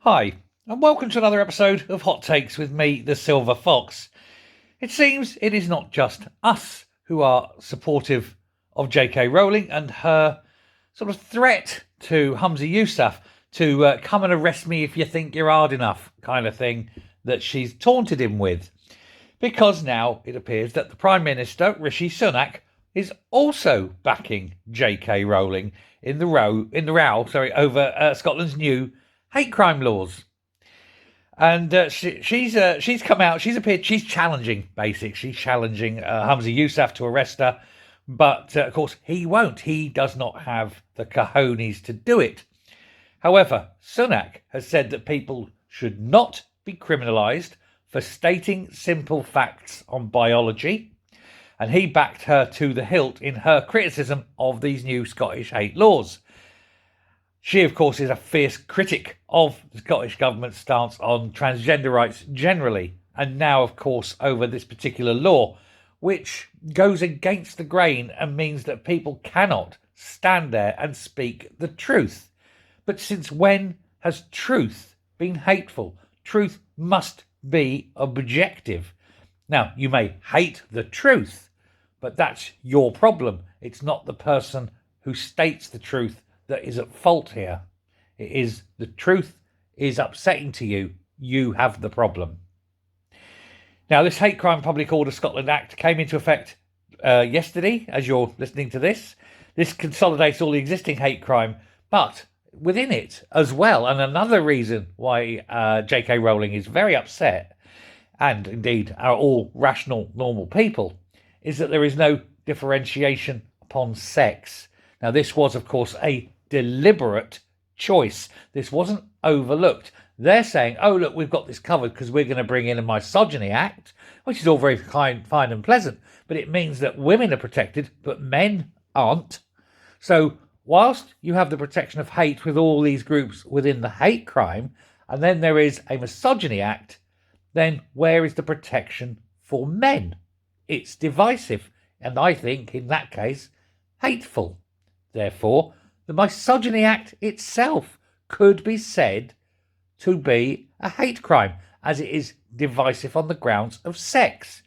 Hi, and welcome to another episode of Hot Takes with me, the Silver Fox. It seems it is not just us who are supportive of J.K. Rowling and her sort of threat to Humza Yousaf to come and arrest me if you think you're hard enough kind of thing that she's taunted him with. Because now it appears that the Prime Minister, Rishi Sunak, is also backing J.K. Rowling in the row over Scotland's new hate crime laws. And she's come out, she's appeared, she's challenging, basically. She's challenging Humza Yousaf to arrest her. But, of course, he won't. He does not have the cojones to do it. However, Sunak has said that people should not be criminalised for stating simple facts on biology. And he backed her to the hilt in her criticism of these new Scottish hate laws. She, of course, is a fierce critic of the Scottish Government's stance on transgender rights generally, and now, of course, over this particular law, which goes against the grain and means that people cannot stand there and speak the truth. But since when has truth been hateful? Truth must be objective. Now, you may hate the truth, but that's your problem. It's not the person who states the truth that is at fault here. It is the truth is upsetting to you. You have the problem. Now, this Hate Crime Public Order Scotland Act came into effect yesterday, as you're listening to this. This consolidates all the existing hate crime, but within it as well, and another reason why J.K. Rowling is very upset, and indeed are all rational, normal people, is that there is no differentiation upon sex. Now, this was, of course, a deliberate choice. This wasn't overlooked. They're saying, oh, look, we've got this covered because we're going to bring in a misogyny act, which is all very fine and pleasant, but it means that women are protected, but men aren't. So whilst you have the protection of hate with all these groups within the hate crime, and then there is a misogyny act, then where is the protection for men? It's divisive, and I think, in that case, hateful. Therefore, the Misogyny Act itself could be said to be a hate crime, as it is divisive on the grounds of sex.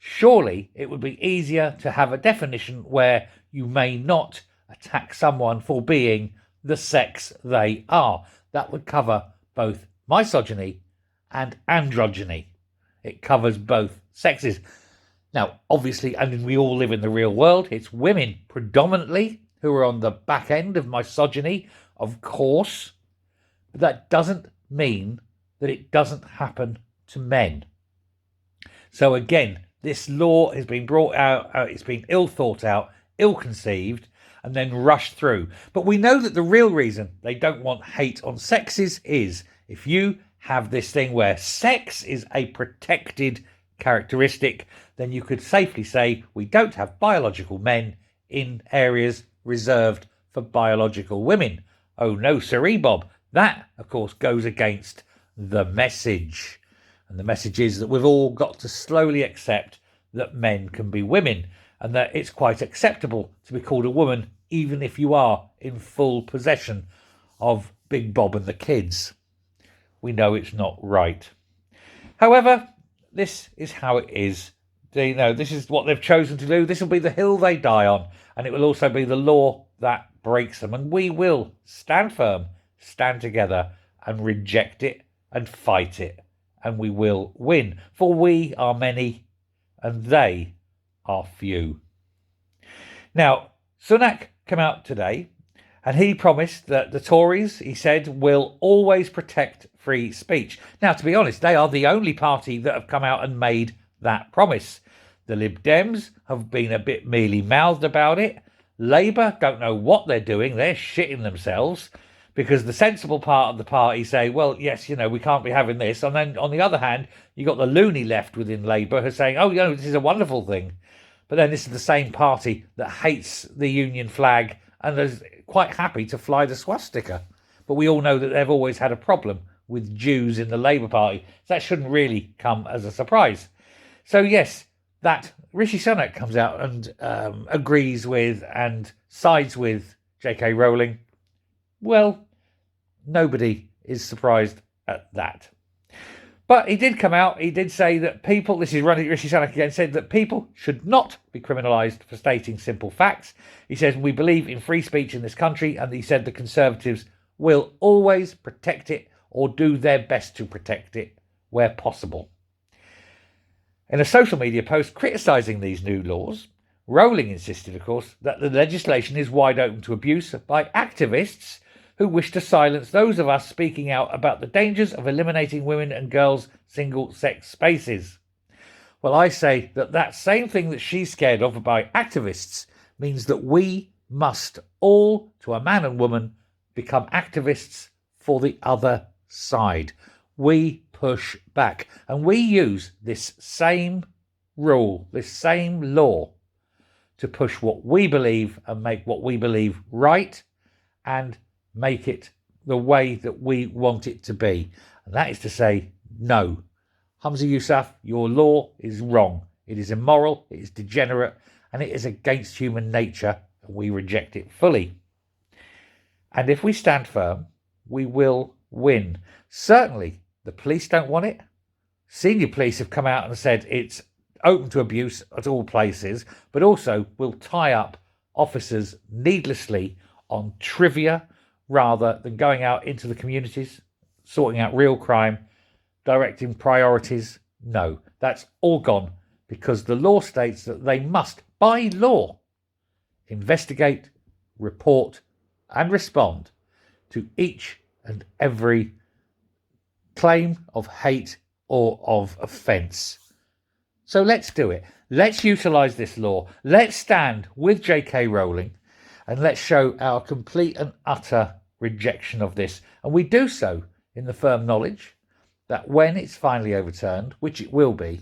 Surely it would be easier to have a definition where you may not attack someone for being the sex they are. That would cover both misogyny and androgyny. It covers both sexes. Now, obviously, and we all live in the real world, it's women predominantly who are on the back end of misogyny, of course. But that doesn't mean that it doesn't happen to men. So again, this law has been brought out, it's been ill thought out, ill conceived, and then rushed through. But we know that the real reason they don't want hate on sexes is if you have this thing where sex is a protected characteristic, then you could safely say we don't have biological men in areas reserved for biological women. Oh no, siree, Bob. That, of course, goes against the message. And the message is that we've all got to slowly accept that men can be women and that it's quite acceptable to be called a woman even if you are in full possession of Big Bob and the kids. We know it's not right. However, this is how it is. This is what they've chosen to do. This will be the hill they die on, and it will also be the law that breaks them. And we will stand firm, stand together, and reject it and fight it. And we will win, for we are many and they are few. Now, Sunak came out today and he promised that the Tories, he said, will always protect free speech. Now, to be honest, they are the only party that have come out and made that promise. The Lib Dems have been a bit mealy-mouthed about it. Labour don't know what they're doing. They're shitting themselves because the sensible part of the party say, well, yes, we can't be having this. And then on the other hand, you got the loony left within Labour who's saying, oh, this is a wonderful thing. But then this is the same party that hates the Union flag and is quite happy to fly the swastika. But we all know that they've always had a problem with Jews in the Labour Party. So that shouldn't really come as a surprise. So yes, that Rishi Sunak comes out and agrees with and sides with J.K. Rowling. Well, nobody is surprised at that. But he did come out, he did say that people, this is Rishi Sunak again, said that people should not be criminalised for stating simple facts. He says, we believe in free speech in this country, and he said the Conservatives will always protect it or do their best to protect it where possible. In a social media post criticising these new laws, Rowling insisted, of course, that the legislation is wide open to abuse by activists who wish to silence those of us speaking out about the dangers of eliminating women and girls' single-sex spaces. Well, I say that that same thing that she's scared of by activists means that we must all, to a man and woman, become activists for the other side. We push back, and we use this same rule, this same law, to push what we believe and make what we believe right and make it the way that we want it to be. And that is to say, no. Humza Yousaf, your law is wrong. It is immoral, it is degenerate, and it is against human nature, and we reject it fully. And if we stand firm, we will win. Certainly, the police don't want it. Senior police have come out and said it's open to abuse at all places, but also will tie up officers needlessly on trivia rather than going out into the communities, sorting out real crime, directing priorities. No, that's all gone because the law states that they must, by law, investigate, report and respond to each and every claim of hate or of offence. So let's do it. Let's utilise this law. Let's stand with J.K. Rowling and let's show our complete and utter rejection of this. And we do so in the firm knowledge that when it's finally overturned, which it will be,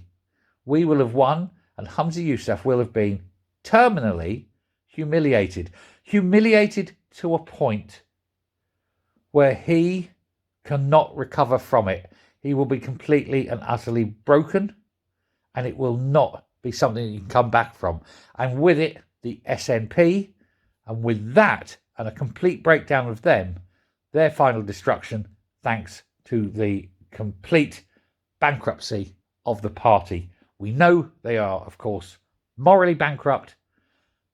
we will have won and Humza Yousaf will have been terminally humiliated. Humiliated to a point where he cannot recover from it. He will be completely and utterly broken, and it will not be something you can come back from. And with it, the SNP, and with that, and a complete breakdown of them, their final destruction, thanks to the complete bankruptcy of the party. We know they are, of course, morally bankrupt,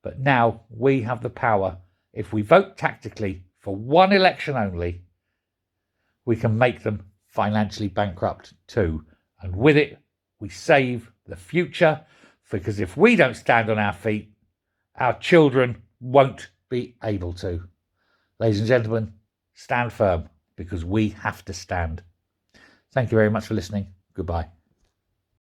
but now we have the power. If we vote tactically for one election only, we can make them financially bankrupt too. And with it, we save the future, because if we don't stand on our feet, our children won't be able to. Ladies and gentlemen, stand firm, because we have to stand. Thank you very much for listening. Goodbye.